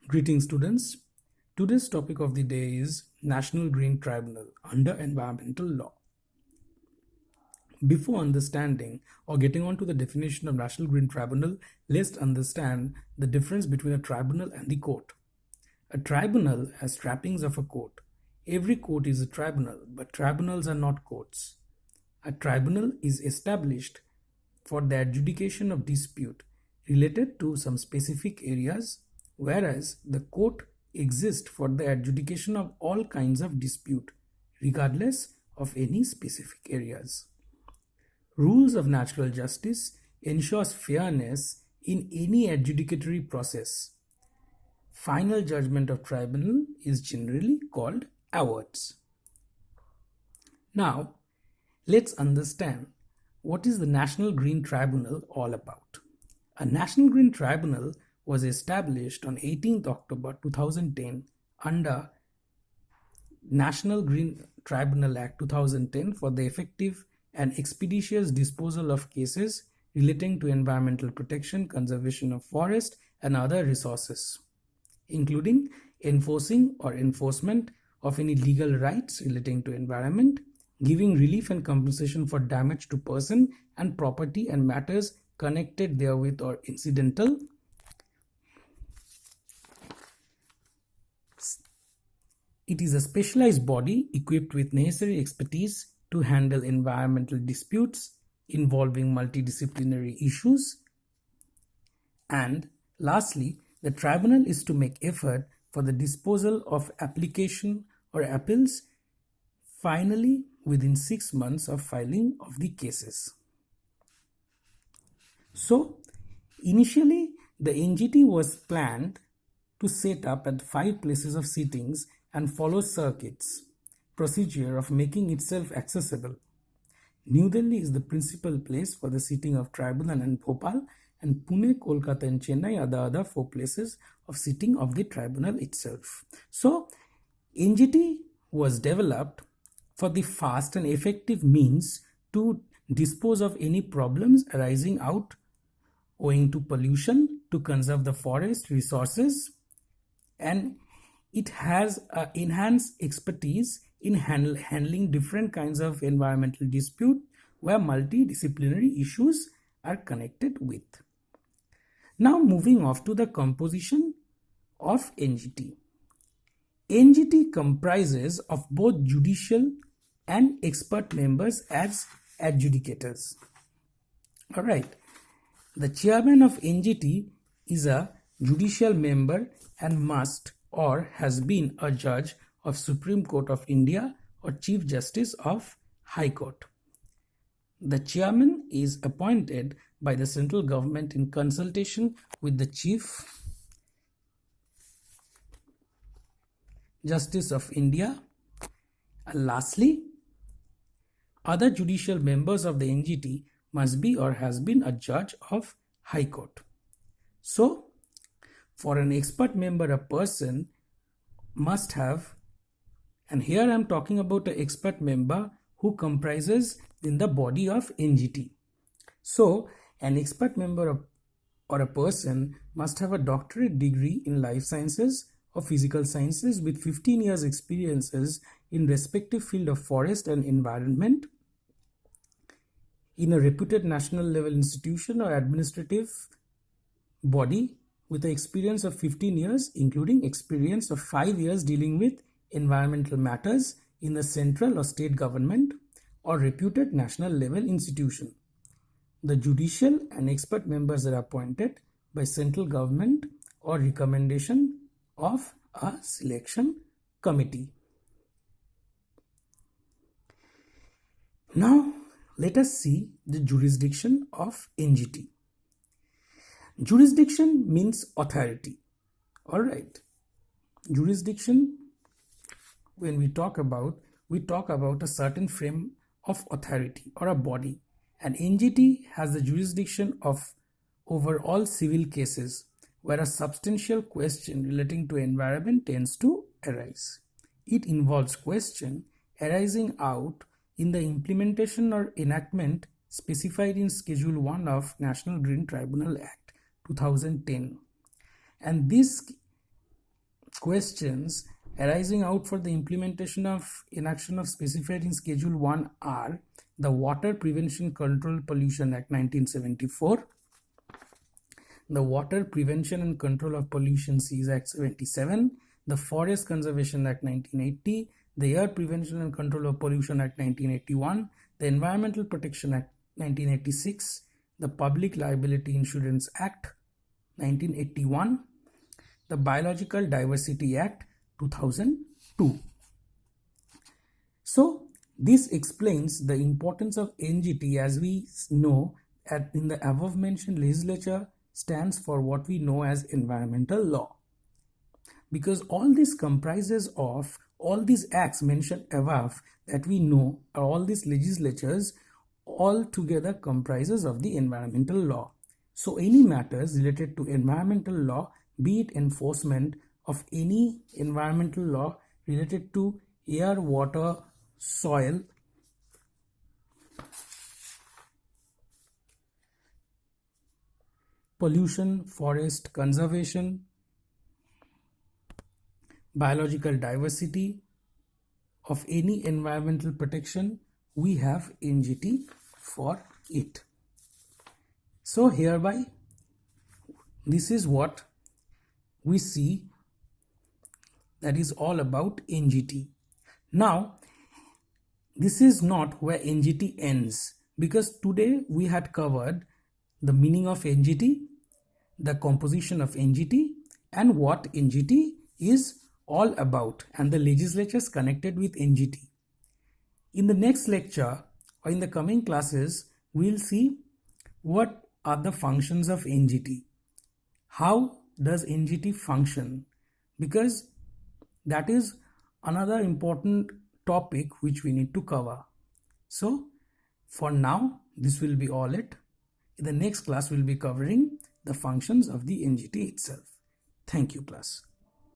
Greetings students. Today's topic of the day is National Green Tribunal under environmental law. Before understanding or getting on to the definition of National Green Tribunal, let's understand the difference between a tribunal and the court. A tribunal has trappings of a court. Every court is a tribunal, but tribunals are not courts. A tribunal is established for the adjudication of dispute related to some specific areas, whereas the court exists for the adjudication of all kinds of dispute, regardless of any specific areas. Rules of natural justice ensures fairness in any adjudicatory process. Final judgment of tribunal is generally called awards. Now, let's understand what is the National Green Tribunal all about. A National Green Tribunal was established on 18th October 2010 under National Green Tribunal Act 2010 for the effective and expeditious disposal of cases relating to environmental protection, conservation of forest and other resources, including enforcing or enforcement of any legal rights relating to environment, giving relief and compensation for damage to person and property and matters connected therewith or incidental. It is a specialized body equipped with necessary expertise to handle environmental disputes involving multidisciplinary issues. And lastly, the tribunal is to make effort for the disposal of application or appeals finally within 6 months of filing of the cases. So, initially the NGT was planned to set up at 5 places of sittings and follow circuits procedure of making itself accessible. New Delhi is the principal place for the sitting of tribunal and Bhopal, and Pune, Kolkata and Chennai are the other 4 places of sitting of the tribunal itself. So, NGT was developed for the fast and effective means to dispose of any problems arising out owing to pollution, to conserve the forest resources, and it has enhanced expertise in handling different kinds of environmental dispute where multidisciplinary issues are connected with. Now moving off to the composition of NGT. NGT comprises of both judicial and expert members as adjudicators. Alright, the chairman of NGT is a judicial member and must or has been a judge of Supreme Court of India or Chief Justice of High Court. The chairman is appointed by the central government in consultation with the Chief Justice of India. And lastly, other judicial members of the NGT must be or has been a judge of High Court. So, for an expert member, a person must have, and here I am talking about an expert member who comprises in the body of NGT. So, an expert member or a person must have a doctorate degree in life sciences or physical sciences with 15 years experiences in respective field of forest and environment in a reputed national level institution or administrative body with an experience of 15 years, including experience of 5 years dealing with environmental matters in the central or state government or reputed national level institution. The judicial and expert members are appointed by central government or recommendation of a selection committee. Now, let us see the jurisdiction of NGT. Jurisdiction means authority. Alright. Jurisdiction, when we talk about a certain frame of authority or a body. And NGT has the jurisdiction of over all civil cases where a substantial question relating to environment tends to arise. It involves question arising out in the implementation or enactment specified in Schedule 1 of National Green Tribunal Act 2010, and this questions arising out for the implementation of enaction of specified in Schedule 1 are the Water Prevention Control Pollution Act 1974, the Water Prevention and Control of Pollution Seas Act 77, the Forest Conservation Act 1980, the Air Prevention and Control of Pollution Act 1981, the Environmental Protection Act 1986, the Public Liability Insurance Act 1981, the Biological Diversity Act 2002. So this explains the importance of NGT. As we know, in the above mentioned legislature stands for what we know as environmental law, because all this comprises of all these acts mentioned above that we know, or all these legislatures all together comprises of the environmental law. So any matters related to environmental law, be it enforcement of any environmental law related to air, water, soil, pollution, forest conservation, biological diversity, of any environmental protection, we have NGT for it. So hereby, this is what we see, that is all about NGT. Now, this is not where NGT ends, because today we had covered the meaning of NGT, the composition of NGT, and what NGT is all about, and the legislatures connected with NGT. In the next lecture or in the coming classes, we'll see what are the functions of NGT. How does NGT function? Because that is another important topic which we need to cover. So for now, this will be all it. In the next class, we'll be covering the functions of the NGT itself. Thank you, class.